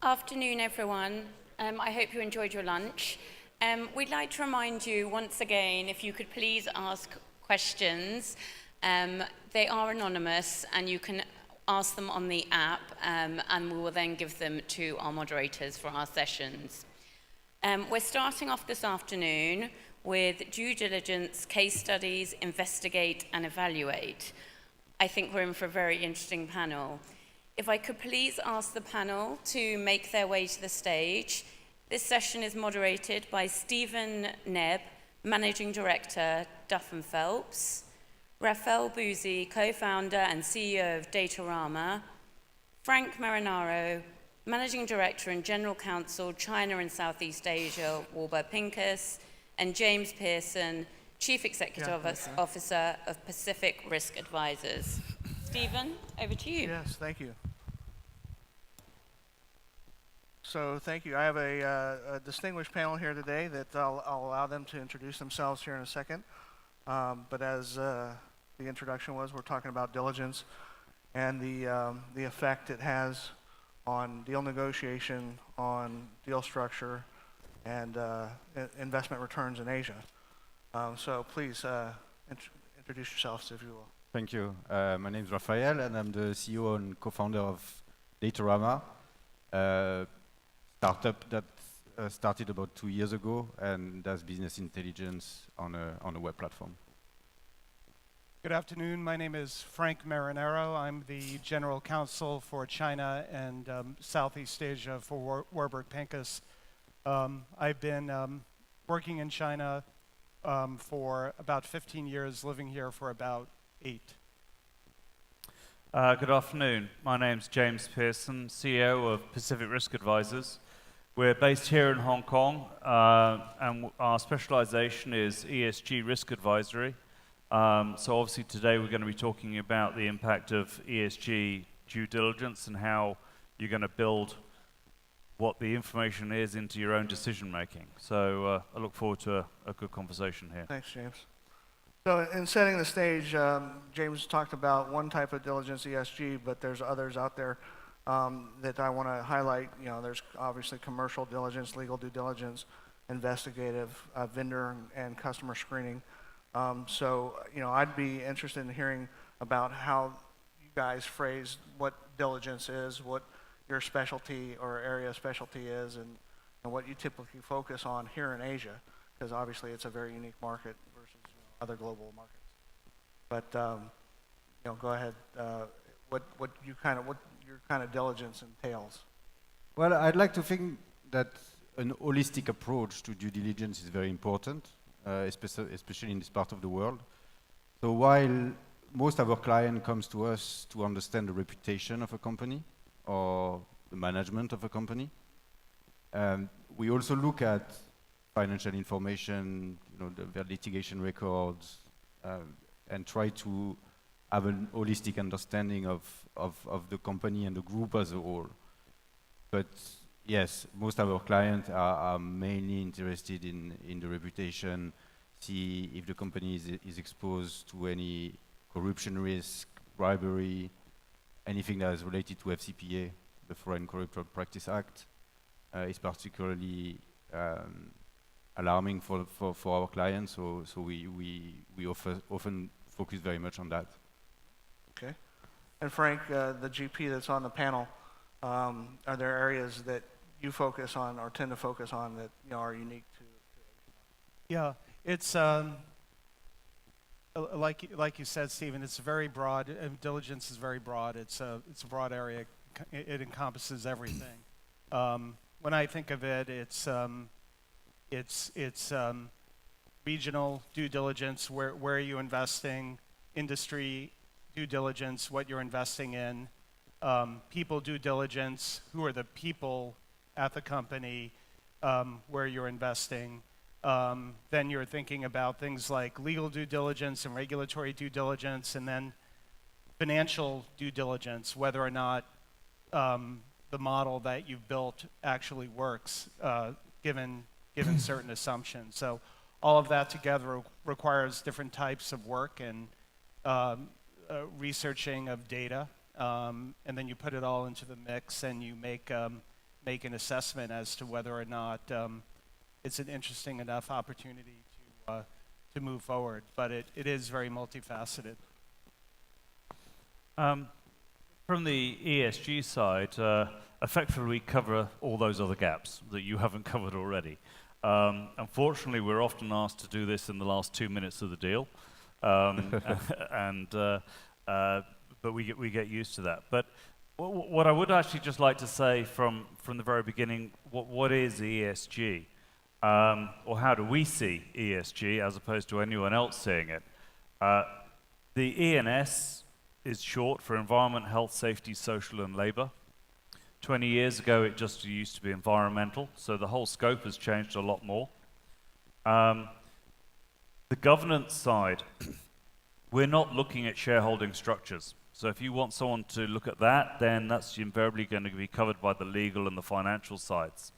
Afternoon, everyone. I hope you enjoyed your lunch. We'd like to remind you once again, if you could please ask questions. They are anonymous, and you can ask them on the app, and we will then give them to our moderators for our sessions. We're starting off this afternoon with due diligence, case studies, investigate, and evaluate. I think we're in for a very interesting panel. If I could please ask the panel to make their way to the stage. This session is moderated by Stephen Nebb, Managing Director, DUFF and PHELPS, Raphael Bouzy, Co-founder and CEO of DATARAMA, Frank Marinaro, Managing Director and General Counsel, China and Southeast Asia, WARBURG PINCUS, and James Pearson, Chief Executive Officer of Pacific Risk Advisors. Stephen, over to you. Yes, thank you. So thank you. I have a distinguished panel here today that I'll allow them to introduce themselves here in a second. But as the introduction was, we're talking about diligence and the effect it has on deal negotiation, on deal structure, and investment returns in Asia. So please introduce yourselves, if you will. Thank you. My name is Raphael, and I'm the CEO and co-founder of DATARAMA, a startup that started about 2 years ago and does business intelligence on a web platform. Good afternoon. My name is Frank Marinaro. I'm the General Counsel for China and Southeast Asia for WARBURG PINCUS. I've been working in China for about 15 years, living here for about 8. Good afternoon. My name's James Pearson, CEO of Pacific Risk Advisors. We're based here in Hong Kong, and our specialization is ESG risk advisory. So obviously today we're going to be talking about the impact of ESG due diligence and how you're going to build what the information is into your own decision making. So I look forward to a good conversation here. Thanks, James. So in setting the stage, James talked about one type of diligence, ESG, but there's others out there that I want to highlight. You know, there's obviously commercial diligence, legal due diligence, investigative, vendor and customer screening. So, you know, I'd be interested in hearing about how you guys phrase what diligence is, what your specialty or area of specialty is, and what you typically focus on here in Asia, because obviously it's a very unique market versus other global markets. But you know, go ahead. What your kind of diligence entails? Well, I'd like to think that an holistic approach to due diligence is very important, especially in this part of the world. So while most of our client comes to us to understand the reputation of a company or the management of a company, we also look at financial information, you know, their litigation records, and try to have an holistic understanding of the company and the group as a whole. But yes, most of our clients are mainly interested in the reputation, see if the company is exposed to any corruption risk, bribery, anything that is related to FCPA, the Foreign Corrupt Practice Act, is particularly alarming for our clients. So we often focus very much on that. Okay. And Frank, the GP that's on the panel, are there areas that you focus on or tend to focus on that, you know, are unique to Yeah, it's like you said, Stephen. It's very broad. Diligence is very broad. It's a broad area. It encompasses everything. When I think of it, it's regional due diligence. Where are you investing? Industry due diligence. What you're investing in. People due diligence. Who are the people at the company where you're investing? Then you're thinking about things like legal due diligence and regulatory due diligence, and then financial due diligence, whether or not the model that you've built actually works, given certain assumptions. So all of that together requires different types of work and researching of data, and then you put it all into the mix and you make make an assessment as to whether or not it's an interesting enough opportunity to move forward. But it is very multifaceted. From the ESG side, effectively we cover all those other gaps that you haven't covered already. Unfortunately, we're often asked to do this in the last 2 minutes of the deal, but we get used to that. But what I would actually just like to say from the very beginning, what is ESG? Or how do we see ESG as opposed to anyone else seeing it? The ENS is short for Environment, Health, Safety, Social and Labour. 20 years ago it just used to be environmental, so the whole scope has changed a lot more. The governance side, we're not looking at shareholding structures. So if you want someone to look at that, then that's invariably going to be covered by the legal and the financial sides.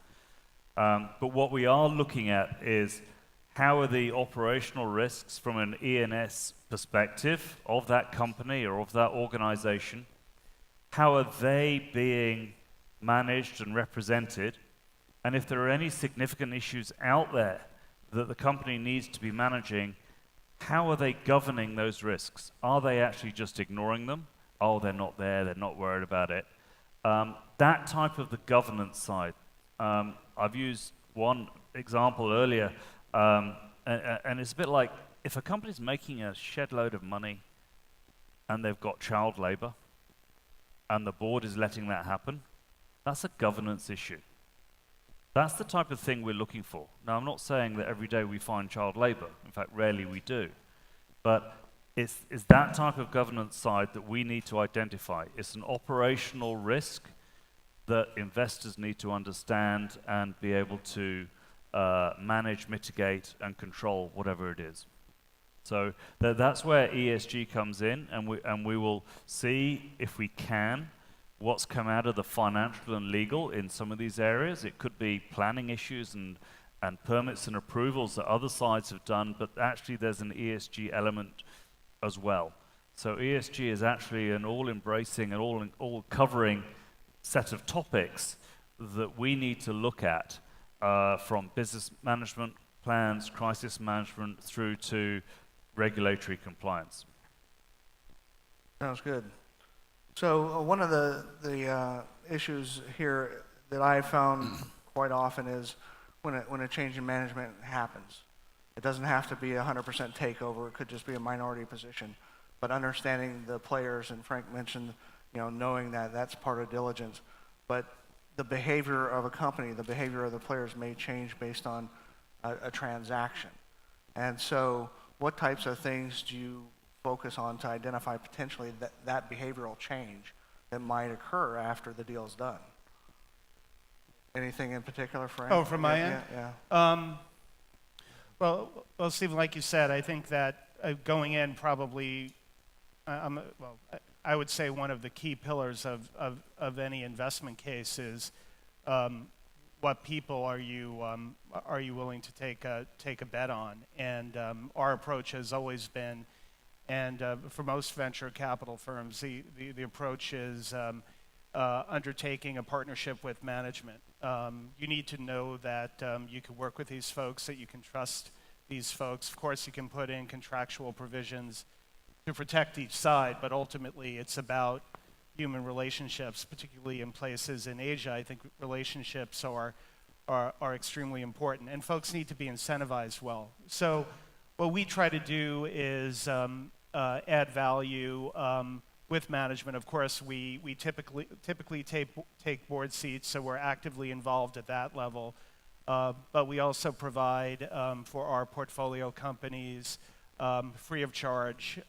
But what we are looking at is how are the operational risks from an ENS perspective of that company or of that organization, how are they being managed and represented, and if there are any significant issues out there that the company needs to be managing, how are they governing those risks? Are they actually just ignoring them? Oh, they're not there, they're not worried about it. That type of the governance side. I've used one example earlier, and it's a bit like if a company's making a shed load of money and they've got child labor and the board is letting that happen, that's a governance issue. That's the type of thing we're looking for. Now, I'm not saying that every day we find child labor. In fact, rarely we do. But it's that type of governance side that we need to identify. It's an operational risk that investors need to understand and be able to manage, mitigate, and control whatever it is. So that's where ESG comes in, and we will see if we can what's come out of the financial and legal in some of these areas. It could be planning issues and permits and approvals that other sides have done, but actually there's an ESG element as well. So ESG is actually an all-embracing and all-covering set of topics that we need to look at from business management plans, crisis management, through to regulatory compliance. Sounds good. So one of the issues here that I found quite often is when a change in management happens. It doesn't have to be a 100% takeover. It could just be a minority position. But understanding the players, and Frank mentioned, knowing that that's part of diligence. But the behavior of a company, the behavior of the players may change based on a transaction. And so what types of things do you focus on to identify potentially that behavioral change that might occur after the deal's done? Anything in particular, Frank? Oh, from my end? Yeah. Well, Stephen, like you said, I think that going in probably, I would say one of the key pillars of any investment case is what people are you willing to take a bet on? And our approach has always been, and for most venture capital firms, the approach is undertaking a partnership with management. You need to know that you can work with these folks, that you can trust these folks. Of course, you can put in contractual provisions to protect each side, but ultimately it's about human relationships, particularly in places in Asia. I think relationships are extremely important, and folks need to be incentivized well. So what we try to do is add value with management. Of course, we typically take board seats, so we're actively involved at that level. But we also provide for our portfolio companies free of charge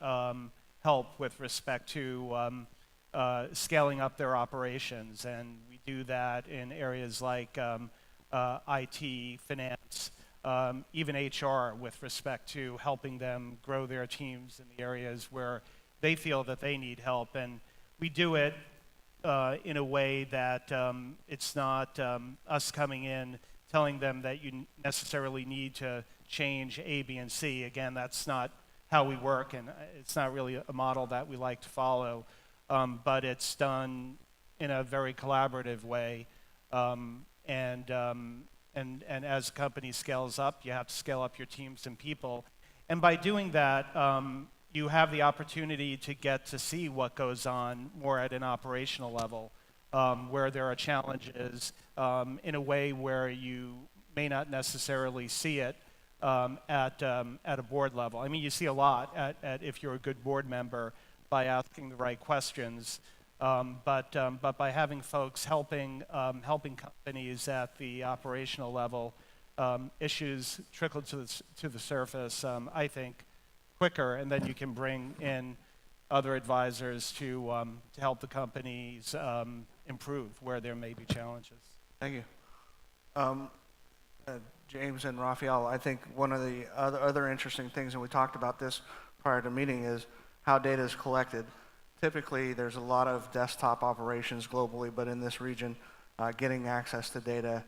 help with respect to scaling up their operations. And we do that in areas like IT, finance, even HR, with respect to helping them grow their teams in the areas where they feel that they need help. And we do it in a way that it's not us coming in telling them that you necessarily need to change A, B, and C. Again, that's not how we work, and it's not really a model that we like to follow, but it's done in a very collaborative way. And as a company scales up, you have to scale up your teams and people. And by doing that, you have the opportunity to get to see what goes on more at an operational level, where there are challenges in a way where you may not necessarily see it at a board level. I mean, you see a lot if you're a good board member by asking the right questions. But by having folks helping companies at the operational level, issues trickle to the surface, I think, quicker, and then you can bring in other advisors to help the companies improve where there may be challenges. Thank you. James and Raphael, I think one of the other interesting things, and we talked about this prior to the meeting, is how data is collected. Typically, there's a lot of desktop operations globally, but in this region, getting access to data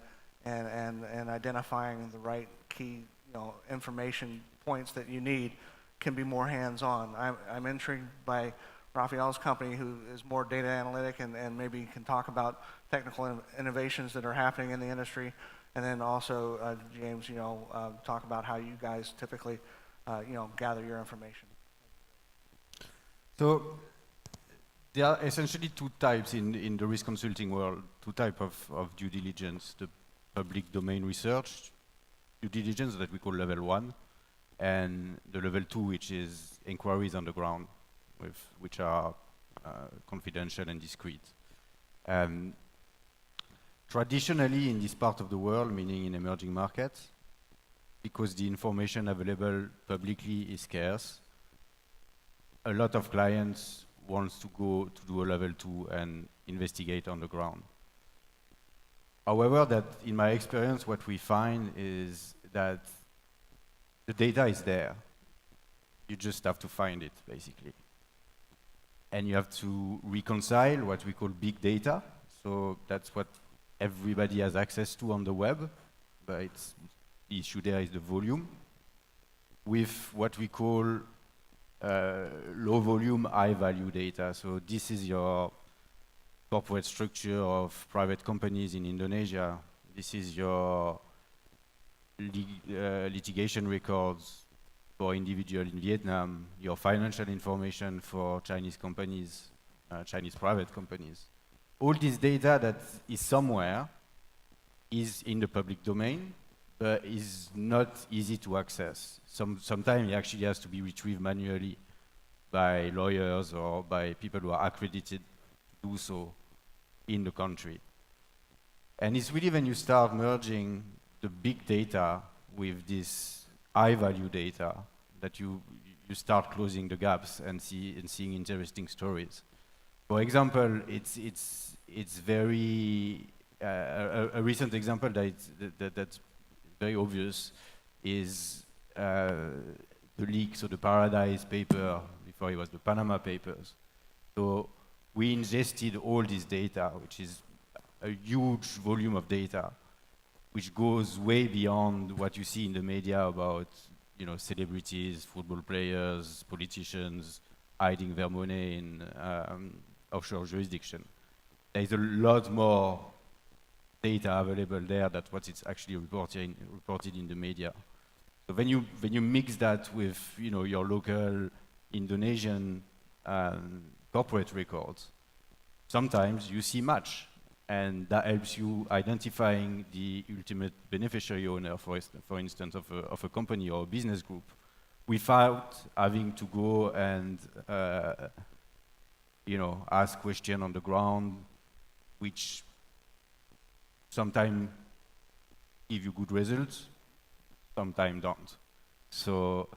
and identifying the right key information points that you need can be more hands-on. I'm intrigued by Raphael's company, who is more data analytic and maybe can talk about technical innovations that are happening in the industry. And then also, James, talk about how you guys typically, gather your information. So there are essentially two types in the risk consulting world, two types of due diligence: the public domain research due diligence that we call level 1, and the level 2, which is inquiries on the ground, which are confidential and discreet. Traditionally, in this part of the world, meaning in emerging markets, because the information available publicly is scarce, a lot of clients wants to go to do a level 2 and investigate on the ground. However, that in my experience, what we find is that the data is there. You just have to find it, basically. And you have to reconcile what we call big data. So that's what everybody has access to on the web, but the issue there is the volume, with what we call low volume, high value data. So this is your corporate structure of private companies in Indonesia. This is your litigation records for individual in Vietnam, your financial information for Chinese companies, Chinese private companies. All this data that is somewhere is in the public domain, but is not easy to access. Sometimes it actually has to be retrieved manually by lawyers or by people who are accredited to do so in the country. And it's really when you start merging the big data with this high value data that you start closing the gaps and seeing interesting stories. For example, it's very a recent example that's very obvious is the leak, so the Paradise paper, before it was the Panama Papers. So we ingested all this data, which is a huge volume of data, which goes way beyond what you see in the media about, celebrities, football players, politicians hiding their money in offshore jurisdiction. There is a lot more data available there than what it's actually reported in the media. So when you mix that with your local Indonesian corporate records, sometimes you see much, and that helps you identifying the ultimate beneficiary owner, for instance, of a company or a business group, without having to go and ask questions on the ground, which sometimes give you good results, sometimes don't. So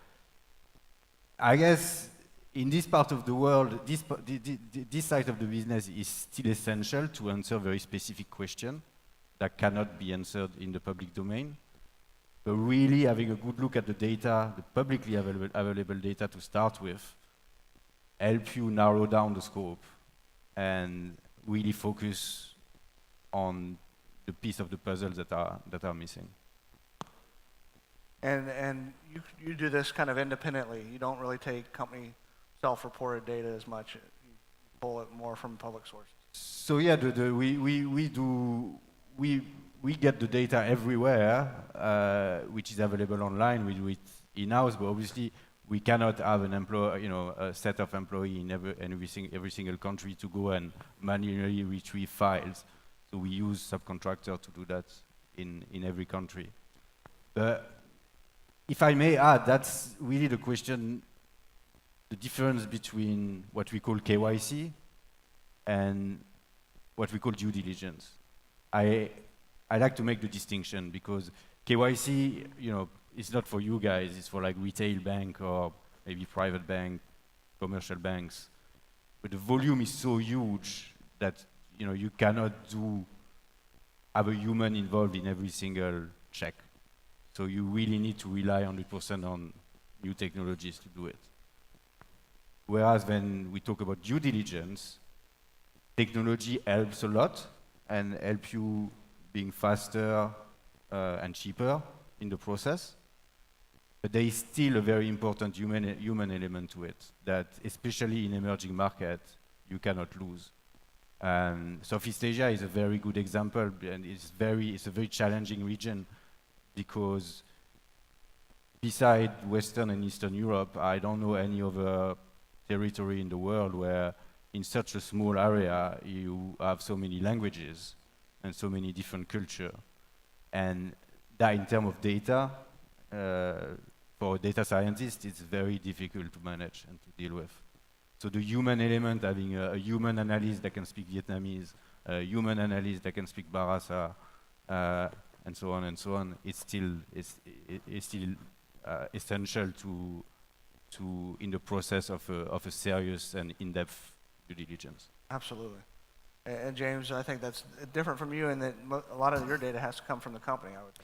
I guess in this part of the world, this side of the business is still essential to answer very specific questions that cannot be answered in the public domain. But really having a good look at the data, the publicly available data to start with, help you narrow down the scope and really focus on the piece of the puzzle that are missing. And you do this kind of independently. You don't really take company self-reported data as much. You pull it more from public sources. So yeah, we we get the data everywhere, which is available online. We do it in-house, but obviously we cannot have an employee, a set of employees in every single country to go and manually retrieve files. So we use subcontractors to do that in every country. But if I may add, that's really the question, the difference between what we call KYC and what we call due diligence. I like to make the distinction because KYC, it's not for you guys, it's for like retail bank or maybe private bank, commercial banks. But the volume is so huge that you cannot have a human involved in every single check. So you really need to rely 100% on new technologies to do it. Whereas when we talk about due diligence, technology helps a lot and help you being faster and cheaper in the process. But there is still a very important human element to it that, especially in emerging markets, you cannot lose. Southeast Asia is a very good example, and it's a very challenging region because beside Western and Eastern Europe, I don't know any other territory in the world where in such a small area you have so many languages and so many different cultures. And that in terms of data, for a data scientist, it's very difficult to manage and to deal with. So the human element, having a human analyst that can speak Vietnamese, a human analyst that can speak Bahasa, and so on, it's still essential to in the process of a serious and in-depth due diligence. Absolutely. And James, I think that's different from you in that a lot of your data has to come from the company, I would.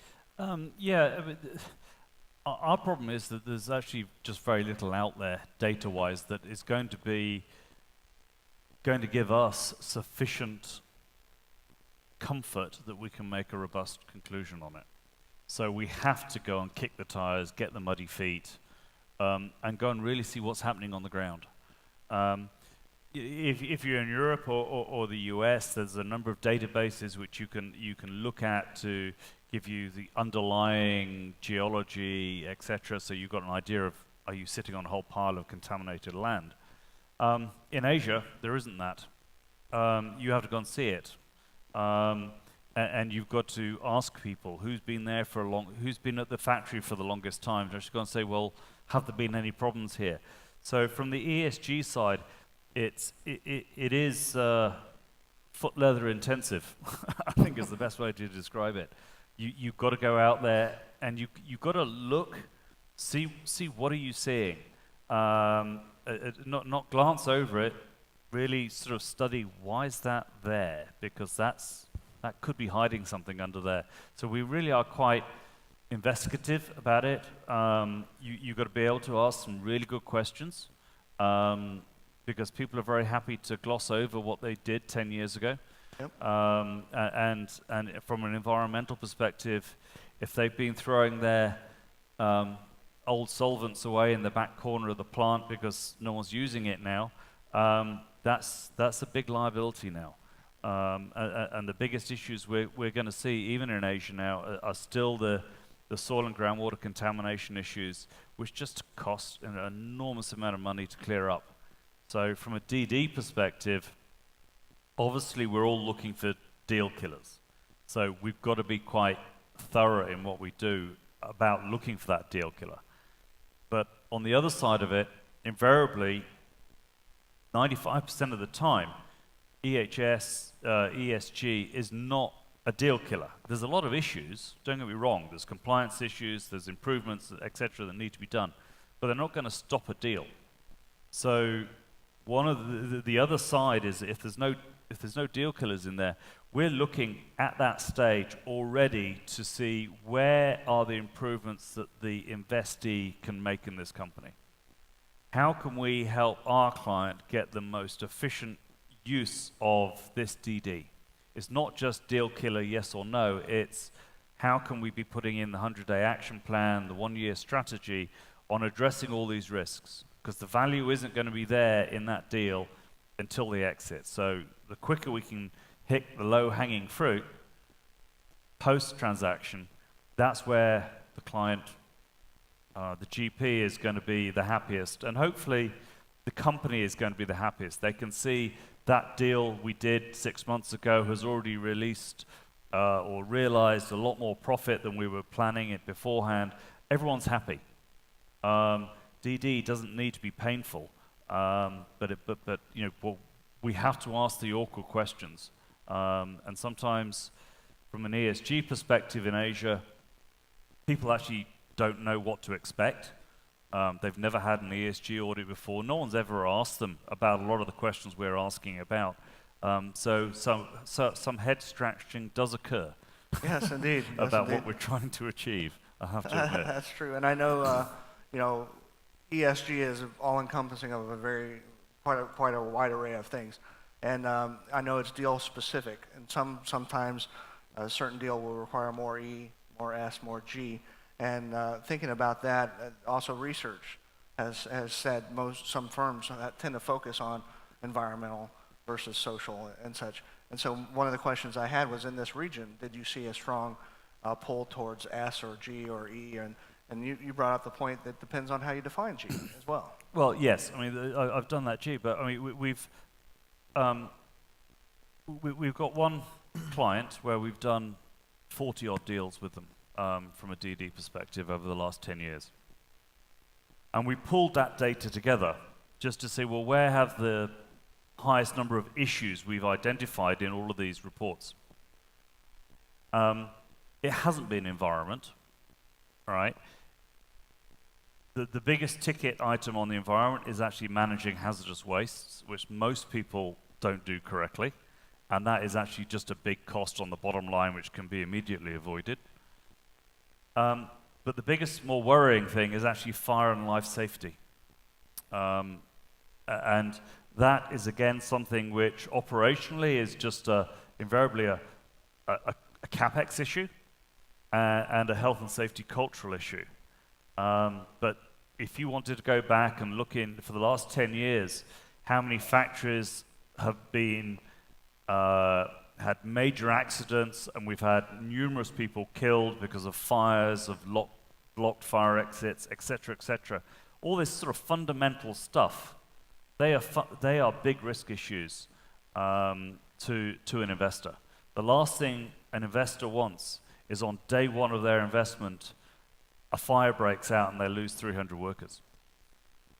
Yeah, I mean, our problem is that there's actually just very little out there data-wise that is going to give us sufficient comfort that we can make a robust conclusion on it. So we have to go and kick the tires, get the muddy feet, and go and really see what's happening on the ground. If you're in Europe or the US, there's a number of databases which you can look at to give you the underlying geology, etc. So you've got an idea of, are you sitting on a whole pile of contaminated land? In Asia, there isn't that. You have to go and see it. And you've got to ask people who's been there who's been at the factory for the longest time. Just go and say, well, have there been any problems here? So from the ESG side, it is foot leather intensive. I think is the best way to describe it. You've got to go out there and you've got to look, see what are you seeing. Not glance over it. Really sort of study why is that there, because that could be hiding something under there. So we really are quite investigative about it. You've got to be able to ask some really good questions because people are very happy to gloss over what they did 10 years ago. Yep. And from an environmental perspective, if they've been throwing their old solvents away in the back corner of the plant because no one's using it now, that's a big liability now. And the biggest issues we're going to see, even in Asia now, are still the soil and groundwater contamination issues, which just cost an enormous amount of money to clear up. So from a DD perspective, obviously we're all looking for deal killers. So we've got to be quite thorough in what we do about looking for that deal killer. But on the other side of it, invariably, 95% of the time, ESG is not a deal killer. There's a lot of issues, don't get me wrong. There's compliance issues, there's improvements, etc. that need to be done. But they're not going to stop a deal. So one of the other side is if there's no deal killers in there, we're looking at that stage already to see where are the improvements that the investee can make in this company. How can we help our client get the most efficient use of this DD? It's not just deal killer, yes or no. It's how can we be putting in the 100-day action plan, the 1-year strategy on addressing all these risks? Because the value isn't going to be there in that deal until the exit. So the quicker we can hit the low-hanging fruit, post-transaction, that's where the client, the GP is going to be the happiest, and hopefully the company is going to be the happiest. They can see that deal we did 6 months ago has already released or realized a lot more profit than we were planning it beforehand. Everyone's happy. DD doesn't need to be painful, but you know, well, we have to ask the awkward questions. And sometimes, from an ESG perspective in Asia, people actually don't know what to expect. They've never had an ESG audit before. No one's ever asked them about a lot of the questions we're asking about. So some head scratching does occur. Yes, indeed. about what we're trying to achieve, I have to admit. That's true. And I know, you know, ESG is all-encompassing of quite a wide array of things. And I know it's deal specific, and sometimes a certain deal will require more E, more S, more G. And thinking about that, also research has said some firms tend to focus on environmental versus social and such. And so one of the questions I had was, in this region, did you see a strong pull towards S or G or E? And you brought up the point that depends on how you define G as well. Well, yes. I mean, I've done that G, but I mean, we've got one client where we've done 40-odd deals with them from a DD perspective over the last 10 years. And we pulled that data together just to say, well, where have the highest number of issues we've identified in all of these reports? It hasn't been environment, all right? The biggest ticket item on the environment is actually managing hazardous wastes, which most people don't do correctly. And that is actually just a big cost on the bottom line, which can be immediately avoided. But the biggest, more worrying thing is actually fire and life safety. And that is, again, something which operationally is just invariably a CapEx issue and a health and safety cultural issue. But if you wanted to go back and look in for the last 10 years, how many factories have been had major accidents, and we've had numerous people killed because of fires, of blocked fire exits, etc., etc. All this sort of fundamental stuff, they are big risk issues to an investor. The last thing an investor wants is, on day one of their investment, a fire breaks out and they lose 300 workers,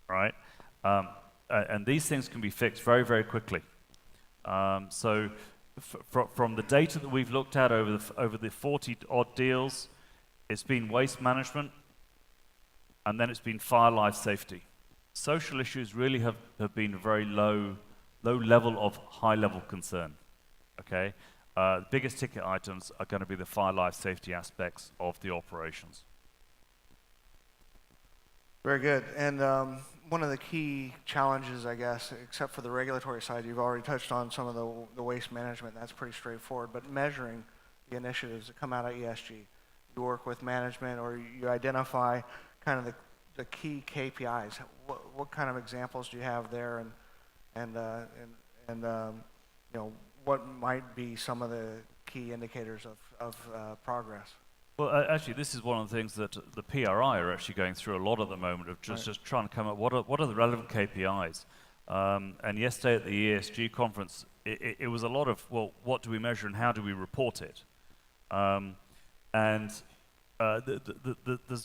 right? And these things can be fixed very, very quickly. So from the data that we've looked at over the 40-odd deals, it's been waste management, and then it's been fire life safety. Social issues really have been a very low level of high-level concern, okay? The biggest ticket items are going to be the fire life safety aspects of the operations. Very good. And one of the key challenges, I guess, except for the regulatory side, you've already touched on some of the waste management. That's pretty straightforward. But measuring the initiatives that come out of ESG, you work with management, or you identify kind of the key KPIs. What kind of examples do you have there, and you know, what might be some of the key indicators of progress? Well, actually, this is one of the things that the PRI are actually going through a lot at the moment, of just trying to come up, what are the relevant KPIs? And yesterday at the ESG conference, it was a lot of, well, what do we measure and how do we report it? There's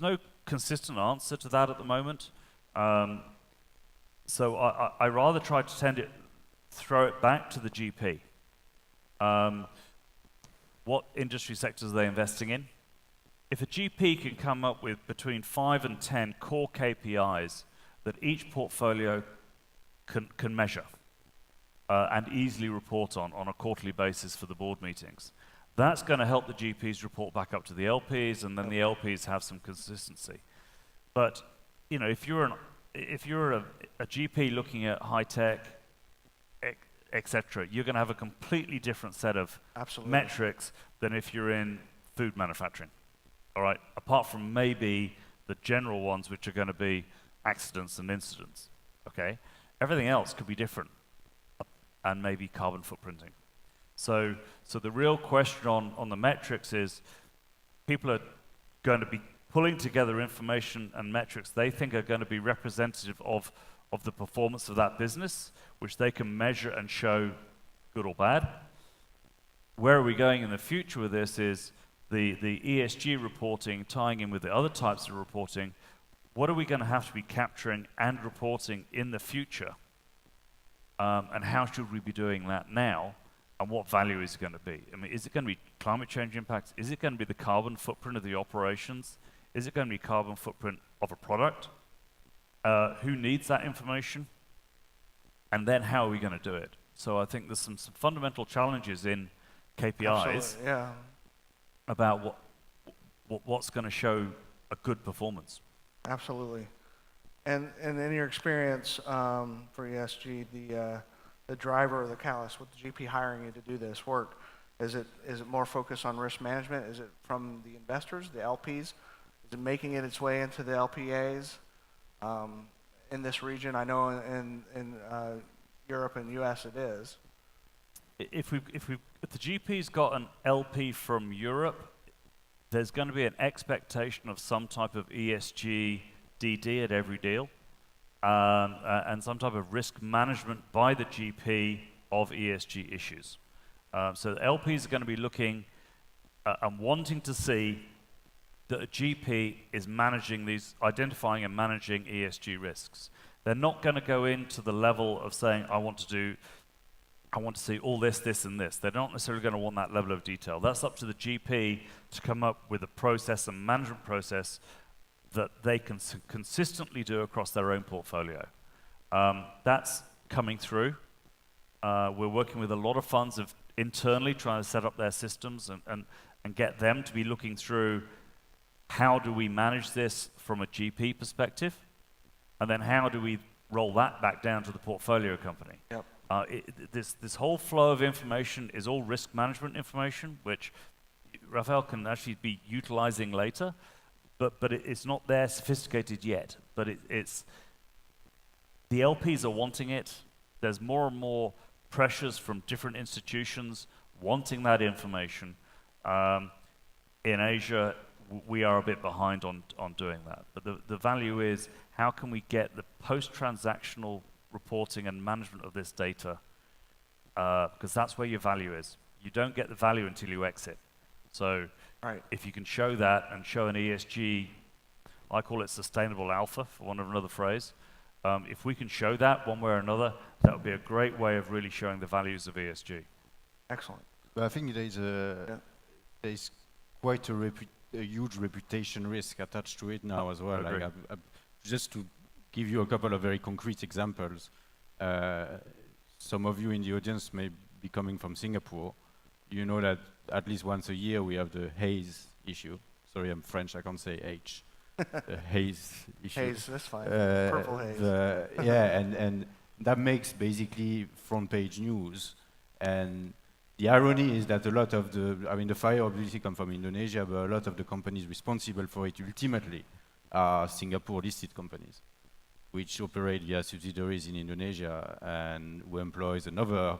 no consistent answer to that at the moment. So I rather try to throw it back to the GP. What industry sectors are they investing in? If a GP can come up with between 5 and 10 core KPIs that each portfolio can measure and easily report on a quarterly basis for the board meetings, that's going to help the GPs report back up to the LPs, and then the LPs have some consistency. But you know, if you're a GP looking at high tech, etc., you're going to have a completely different set of metrics than if you're in food manufacturing. All right, apart from maybe the general ones, which are going to be accidents and incidents, okay? Everything else could be different, and maybe carbon footprinting. So the real question on the metrics is, people are going to be pulling together information and metrics they think are going to be representative of the performance of that business, which they can measure and show good or bad. Where are we going in the future with this is the ESG reporting tying in with the other types of reporting. What are we going to have to be capturing and reporting in the future? And how should we be doing that now? And what value is it going to be? I mean, is it going to be climate change impacts? Is it going to be the carbon footprint of the operations? Is it going to be carbon footprint of a product? Who needs that information? And then how are we going to do it? So I think there's some fundamental challenges in KPIs. Absolutely, yeah. About what's going to show a good performance. Absolutely. And in your experience for ESG, the driver or the catalyst with the GP hiring you to do this work, is it more focused on risk management? Is it from the investors, the LPs? Is it making its way into the LPAs in this region? I know in Europe and US it is. If the GP's got an LP from Europe, there's going to be an expectation of some type of ESG DD at every deal, and some type of risk management by the GP of ESG issues. So the LPs are going to be looking and wanting to see that a GP is managing these, identifying and managing ESG risks. They're not going to go into the level of saying, I want to see all this, this, and this. They're not necessarily going to want that level of detail. That's up to the GP to come up with a process, a management process that they can consistently do across their own portfolio. That's coming through. We're working with a lot of funds internally trying to set up their systems and get them to be looking through how do we manage this from a GP perspective, and then how do we roll that back down to the portfolio company. Yep. This whole flow of information is all risk management information, which Raphael can actually be utilizing later, but it's not there sophisticated yet. But it's the LPs are wanting it. There's more and more pressures from different institutions wanting that information. In Asia, we are a bit behind on doing that. But the value is, how can we get the post-transactional reporting and management of this data, because that's where your value is. You don't get the value until you exit. So right. If you can show that and show an ESG, I call it sustainable alpha, for want of another phrase, if we can show that one way or another, that would be a great way of really showing the values of ESG. Excellent. But I think there is quite a huge reputation risk attached to it now as well. Like, just to give you a couple of very concrete examples, some of you in the audience may be coming from Singapore. You know that at least once a year we have the haze issue. Sorry, I'm French, I can't say H. The haze issue. Haze, that's fine. Purple haze. Yeah, and that makes basically front page news. And the irony is that a lot of the fire obviously come from Indonesia, but a lot of the companies responsible for it ultimately are Singapore listed companies, which operate via subsidiaries in Indonesia and who employs another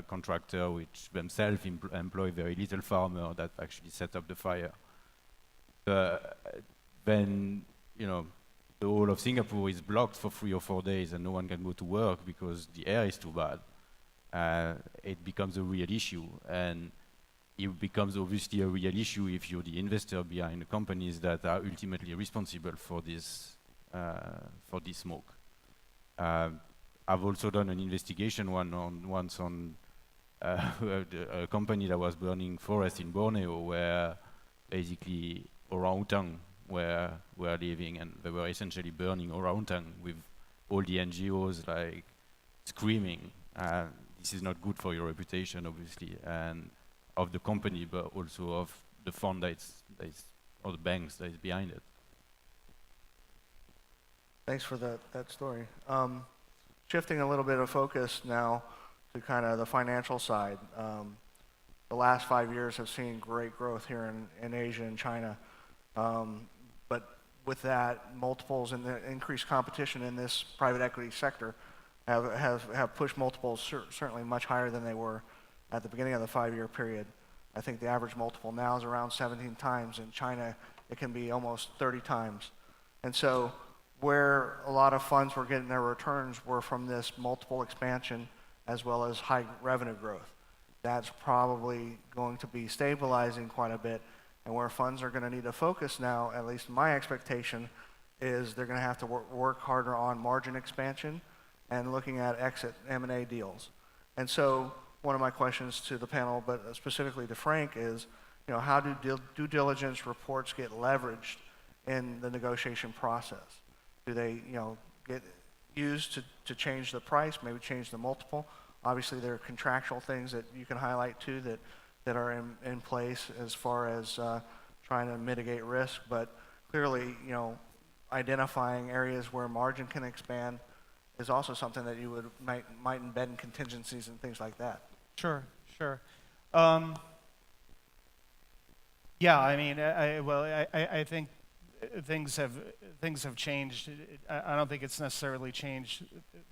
contractor, which themselves employ very little farmer that actually set up the fire. Then, you know, the whole of Singapore is blocked for 3 or 4 days and no one can go to work because the air is too bad. It becomes a real issue, and it becomes obviously a real issue if you're the investor behind the companies that are ultimately responsible for this smoke. I've also done an investigation once on a company that was burning forest in Borneo, where basically orangutan were living, and they were essentially burning orangutan with all the NGOs like screaming. This is not good for your reputation, obviously, and of the company, but also of the fund or the banks that is behind it. Thanks for that story. Shifting a little bit of focus now to kind of the financial side. The last 5 years have seen great growth here in Asia and China. But with that, multiples and the increased competition in this private equity sector have pushed multiples certainly much higher than they were at the beginning of the 5-year period. I think the average multiple now is around 17 times. In China, it can be almost 30 times. And so where a lot of funds were getting their returns were from this multiple expansion as well as high revenue growth. That's probably going to be stabilizing quite a bit. And where funds are going to need to focus now, at least my expectation, is they're going to have to work harder on margin expansion and looking at exit M&A deals. And so one of my questions to the panel, but specifically to Frank, is, you know, how do due diligence reports get leveraged in the negotiation process? Do they, you know, get used to change the price, maybe change the multiple? Obviously, there are contractual things that you can highlight too that are in place as far as trying to mitigate risk, but clearly, you know, identifying areas where margin can expand is also something that you might embed in contingencies and things like that. Sure, sure. Yeah, I mean, I think things have changed. I don't think it's necessarily changed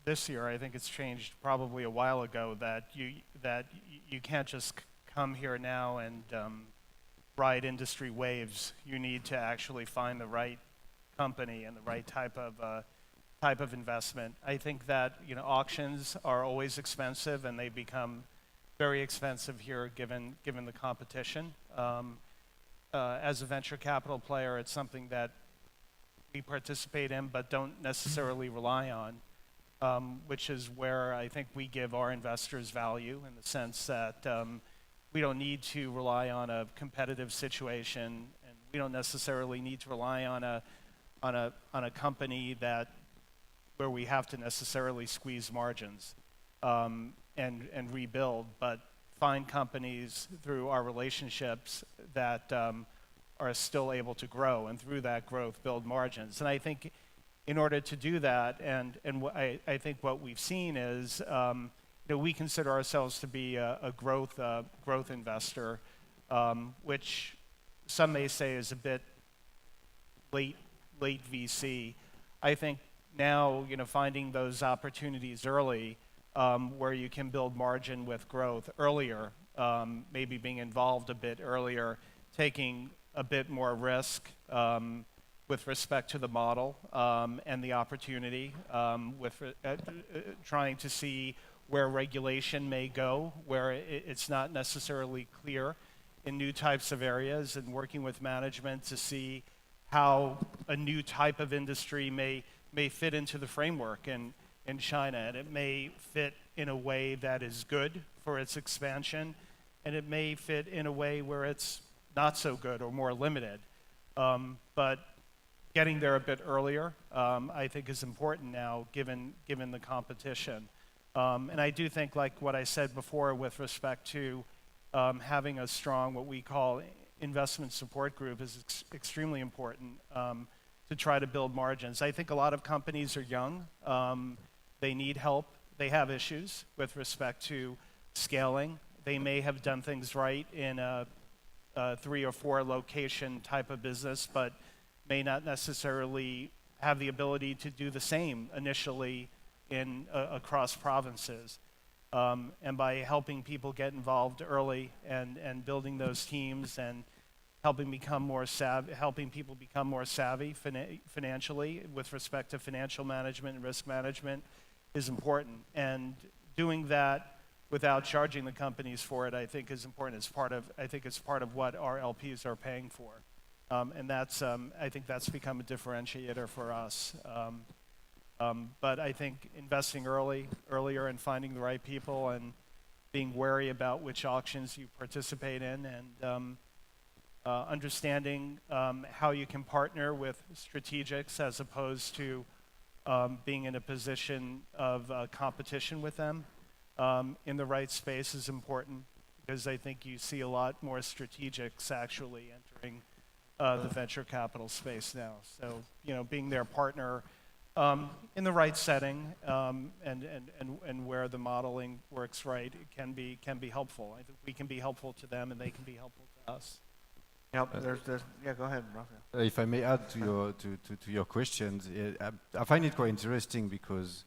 this year. I think it's changed probably a while ago, that you can't just come here now and ride industry waves. You need to actually find the right company and the right type of investment. I think that, you know, auctions are always expensive, and they become very expensive here given the competition. As a venture capital player, it's something that we participate in but don't necessarily rely on, which is where I think we give our investors value, in the sense that we don't need to rely on a competitive situation, and we don't necessarily need to rely on a company where we have to necessarily squeeze margins and rebuild, but find companies through our relationships that are still able to grow, and through that growth build margins. And I think in order to do that, and I think what we've seen is, you know, we consider ourselves to be a growth investor, which some may say is a bit late VC. I think now, you know, finding those opportunities early, where you can build margin with growth earlier, maybe being involved a bit earlier, taking a bit more risk with respect to the model and the opportunity, trying to see where regulation may go, where it's not necessarily clear in new types of areas, and working with management to see how a new type of industry may fit into the framework in China, and it may fit in a way that is good for its expansion, and it may fit in a way where it's not so good or more limited. But getting there a bit earlier, I think, is important now, given the competition. And I do think, like what I said before with respect to having a strong, what we call investment support group, is extremely important to try to build margins. I think a lot of companies are young. They need help. They have issues with respect to scaling. They may have done things right in a 3 or 4 location type of business, but may not necessarily have the ability to do the same initially across provinces. And by helping people get involved early and building those teams and helping people become more savvy financially with respect to financial management and risk management is important. And doing that without charging the companies for it, I think, is important. It's part of what our LPs are paying for. And that's, I think that's become a differentiator for us. But I think investing earlier and finding the right people and being wary about which auctions you participate in, and understanding how you can partner with strategics as opposed to being in a position of competition with them in the right space is important, because I think you see a lot more strategics actually entering the venture capital space now. So, you know, being their partner in the right setting and where the modeling works right, it can be helpful. I think we can be helpful to them, and they can be helpful to us. Yep, yeah, go ahead, Raphael. If I may add to your questions, I find it quite interesting, because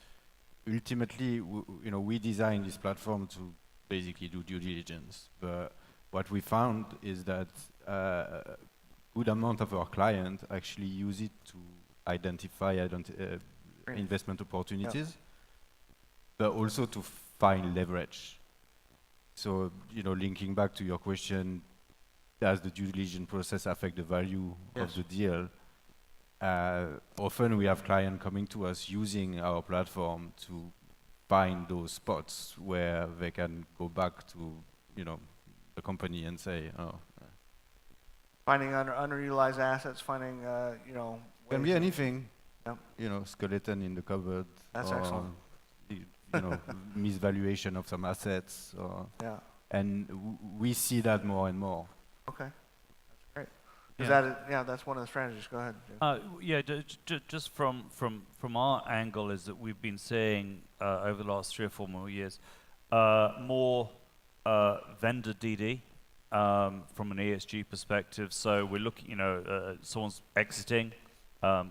ultimately, we designed this platform to basically do due diligence. But what we found is that a good amount of our clients actually use it to identify investment opportunities, but also to find leverage. So, linking back to your question, does the due diligence process affect the value of the deal? Often we have clients coming to us using our platform to find those spots where they can go back to, the company and say, Finding underutilized assets, finding, can be anything. Yep. Skeleton in the cupboard. That's or, excellent. Misvaluation of some assets. Yeah. And we see that more and more. Okay. That's great. Is that that's one of the strategies. Go ahead, Jim. Just from our angle is that we've been seeing over the last 3 or 4 more years more vendor DD from an ESG perspective. So we're looking, someone's exiting,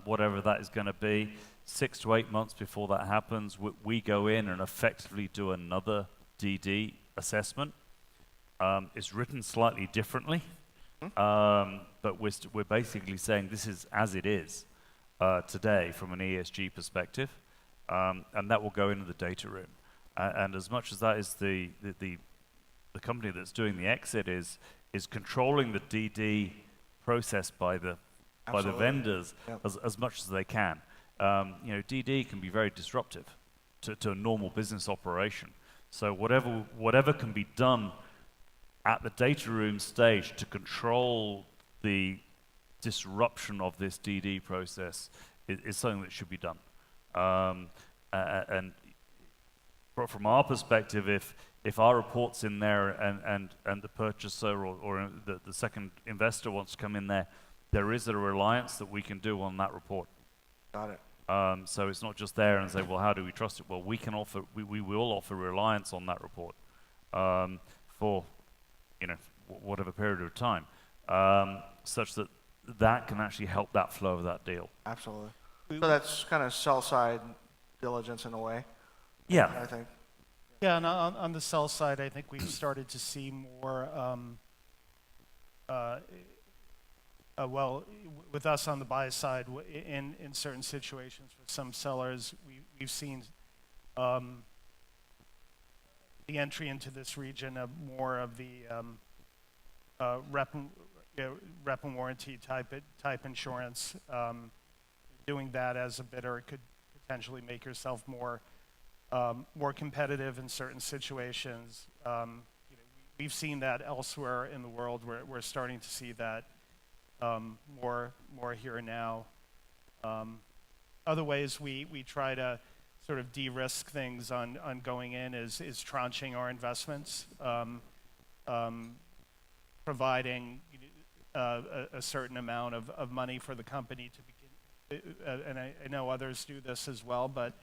whatever that is going to be. 6 to 8 months before that happens, we go in and effectively do another DD assessment. It's written slightly differently, but we're basically saying this is as it is today from an ESG perspective, and that will go into the data room. And as much as that is the company that's doing the exit is controlling the DD process by the vendors as much as they can. DD can be very disruptive to a normal business operation. So whatever can be done at the data room stage to control the disruption of this DD process is something that should be done. And from our perspective, if our report's in there and the purchaser or the second investor wants to come in there, there is a reliance that we can do on that report. Got it. So it's not just there and say, well, how do we trust it? Well, we will offer reliance on that report for whatever period of time, such that can actually help that flow of that deal. Absolutely. So that's kind of sell-side diligence in a way. Yeah. I think. Yeah, and on the sell side, I think we've started to see more, with us on the buy side, in certain situations with some sellers, we've seen the entry into this region of more of the rep and warranty type insurance. Doing that as a bidder could potentially make yourself more competitive in certain situations. We've seen that elsewhere in the world. We're starting to see that more here and now. Other ways we try to sort of de-risk things on going in is tranching our investments, providing a certain amount of money for the company to begin, and I know others do this as well, but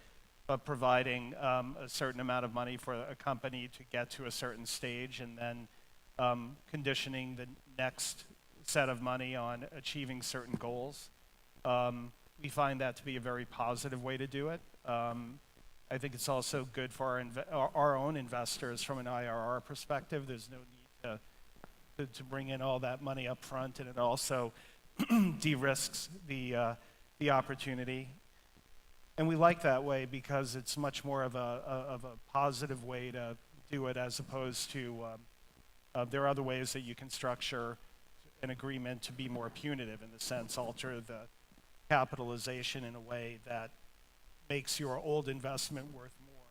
providing a certain amount of money for a company to get to a certain stage, and then conditioning the next set of money on achieving certain goals. We find that to be a very positive way to do it. I think it's also good for our own investors from an IRR perspective. There's no need to bring in all that money up front, and it also de-risks the opportunity. And we like that way because it's much more of a positive way to do it, as opposed to there are other ways that you can structure an agreement to be more punitive, in the sense, alter the capitalization in a way that makes your old investment worth more.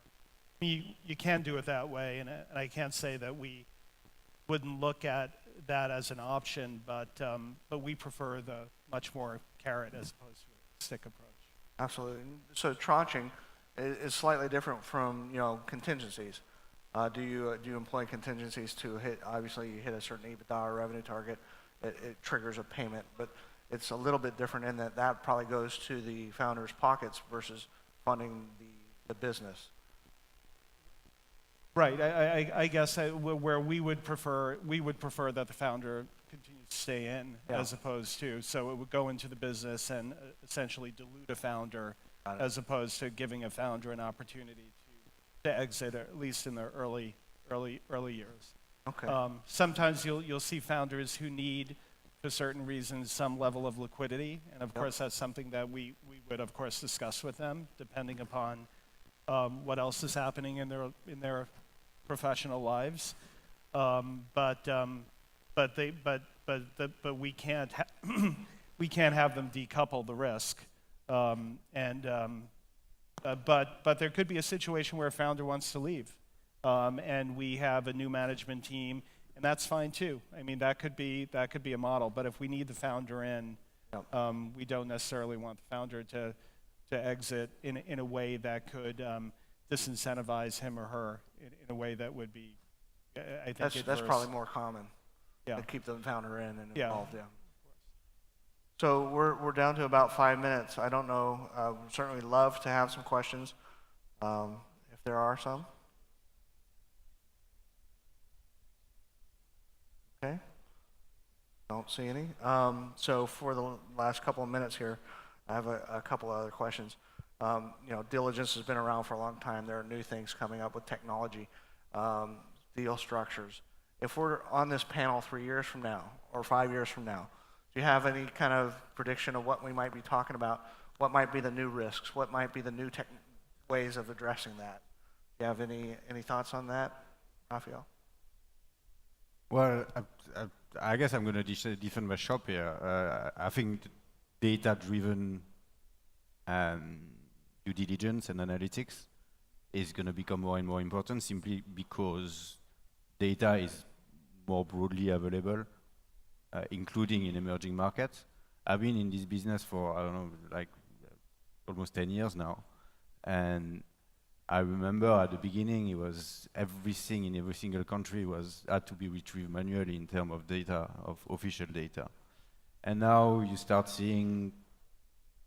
You can do it that way, and I can't say that we wouldn't look at that as an option, but we prefer the much more carrot as opposed to a stick approach. Absolutely. So tranching is slightly different from contingencies. Do you employ contingencies to hit? Obviously, you hit a certain EBITDA or revenue target, it triggers a payment, but it's a little bit different in that probably goes to the founder's pockets versus funding the business. Right. I guess where we would prefer that the founder continues to stay in, as opposed to, so it would go into the business and essentially dilute a founder, as opposed to giving a founder an opportunity to exit, at least in the early years. Okay. Sometimes you'll see founders who need, for certain reasons, some level of liquidity, and of course that's something that we would of course discuss with them, depending upon what else is happening in their professional lives. But we can't we can't have them decouple the risk. But there could be a situation where a founder wants to leave, and we have a new management team, and that's fine too. I mean, that could be a model. But if we need the founder in, we don't necessarily want the founder to exit in a way that could disincentivize him or her in a way that would be, I think, That's probably more common. Yeah. To keep the founder in and Yeah. involved. Yeah. So we're down to about 5 minutes. I don't know. We'd certainly love to have some questions, if there are some. Okay. Don't see any. So for the last couple of minutes here, I have a couple of other questions. Diligence has been around for a long time. There are new things coming up with technology, deal structures. If we're on this panel 3 years from now or 5 years from now, do you have any kind of prediction of what we might be talking about? What might be the new risks? What might be the new ways of addressing that? Do you have any thoughts on that, Raphael? Well, I guess I'm going to defend my shop here. I think data-driven due diligence and analytics is going to become more and more important simply because data is more broadly available, including in emerging markets. I've been in this business for, I don't know, like almost 10 years now. And I remember at the beginning, it was everything in every single country had to be retrieved manually in terms of data, of official data. And now you start seeing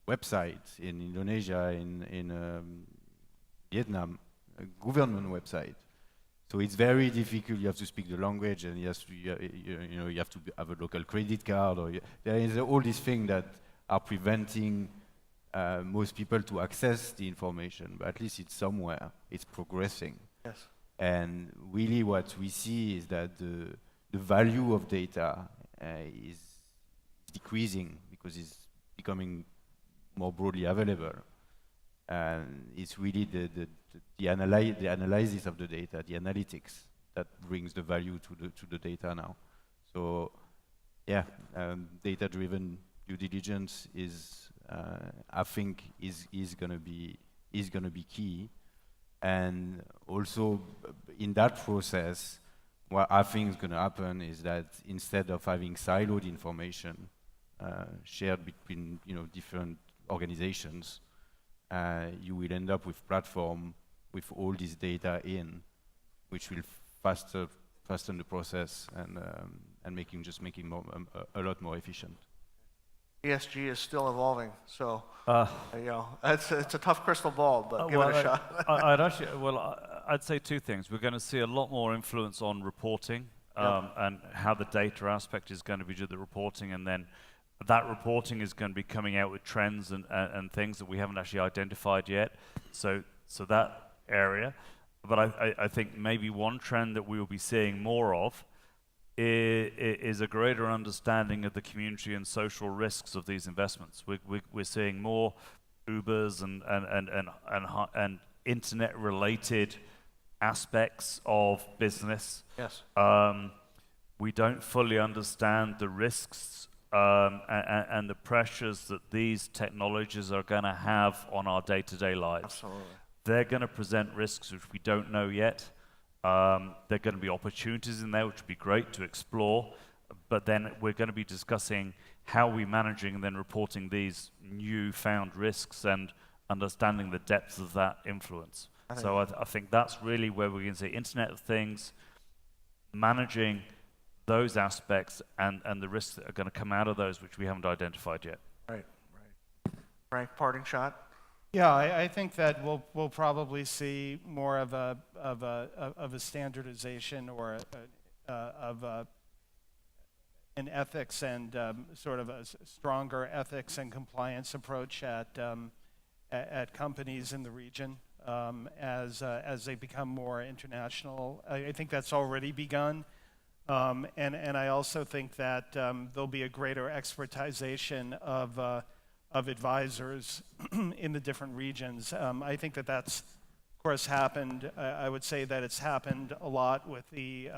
websites in Indonesia, in Vietnam, a government website. So it's very difficult. You have to speak the language, and you have to have a local credit card, or there is all these things that are preventing most people to access the information. But at least it's somewhere. It's progressing. Yes. And really, what we see is that the value of data is decreasing because it's becoming more broadly available. And it's really the analysis of the data, the analytics, that brings the value to the data now. So, yeah, data-driven due diligence is, I think, is going to be key. And also, in that process, what I think is going to happen is that instead of having siloed information shared between different organizations, you will end up with platform with all this data in, which will fasten the process and making more, a lot more efficient. ESG is still evolving, so it's a tough crystal ball, but give it a shot. I'd say two things. We're going to see a lot more influence on reporting and how the data aspect is going to be do the reporting, and then that reporting is going to be coming out with trends and things that we haven't actually identified yet. So that area. But I think maybe one trend that we will be seeing more of is a greater understanding of the community and social risks of these investments. We're seeing more Ubers and internet-related aspects of business. Yes. We don't fully understand the risks and the pressures that these technologies are going to have on our day-to-day lives. Absolutely. They're going to present risks which we don't know yet. There are going to be opportunities in there which would be great to explore, but then we're going to be discussing how we're managing and then reporting these new-found risks and understanding the depth of that influence. So I think that's really where we're going to see Internet of Things, managing those aspects and the risks that are going to come out of those which we haven't identified yet. Right. Frank, parting shot? Yeah, I think that we'll probably see more of a standardization or an ethics and sort of a stronger ethics and compliance approach at companies in the region. as they become more international. I think that's already begun. And I also think that there'll be a greater expertization of advisors in the different regions. I think that that's, of course, happened. I would say that it's happened a lot with the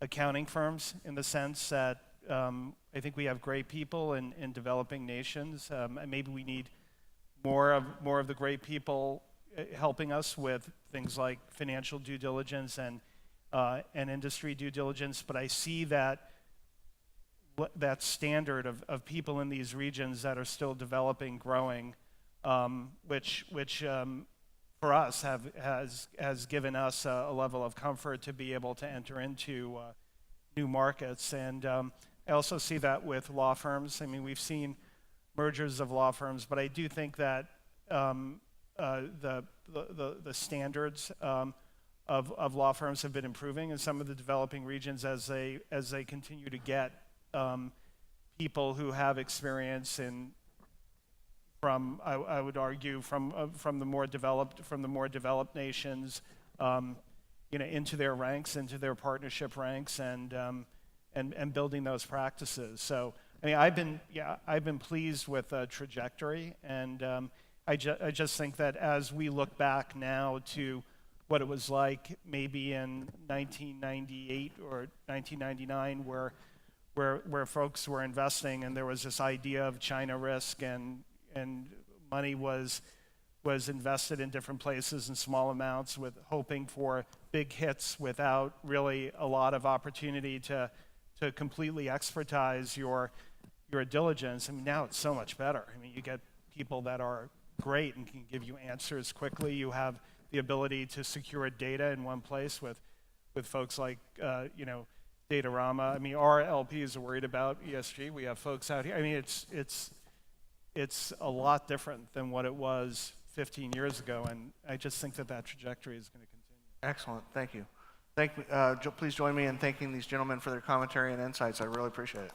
accounting firms, in the sense that I think we have great people in developing nations. And maybe we need more of the great people helping us with things like financial due diligence and industry due diligence. But I see that standard of people in these regions that are still developing, growing, which for us has given us a level of comfort to be able to enter into new markets. And I also see that with law firms. I mean, we've seen mergers of law firms, but I do think that the standards of law firms have been improving in some of the developing regions as they continue to get people who have experience from I would argue from the more developed nations, into their ranks, into their partnership ranks, and building those practices. So I mean, I've been pleased with the trajectory, and I just think that as we look back now to what it was like maybe in 1998 or 1999, where folks were investing and there was this idea of China risk, and money was invested in different places in small amounts, with hoping for big hits without really a lot of opportunity to completely expertise your diligence. I mean, now it's so much better. I mean, you get people that are great and can give you answers quickly. You have the ability to secure data in one place with folks like DATARAMA. I mean, our LPs are worried about ESG. We have folks out here. I mean, it's a lot different than what it was 15 years ago, and I just think that trajectory is going to continue. Excellent. Thank you. Please join me in thanking these gentlemen for their commentary and insights. I really appreciate it.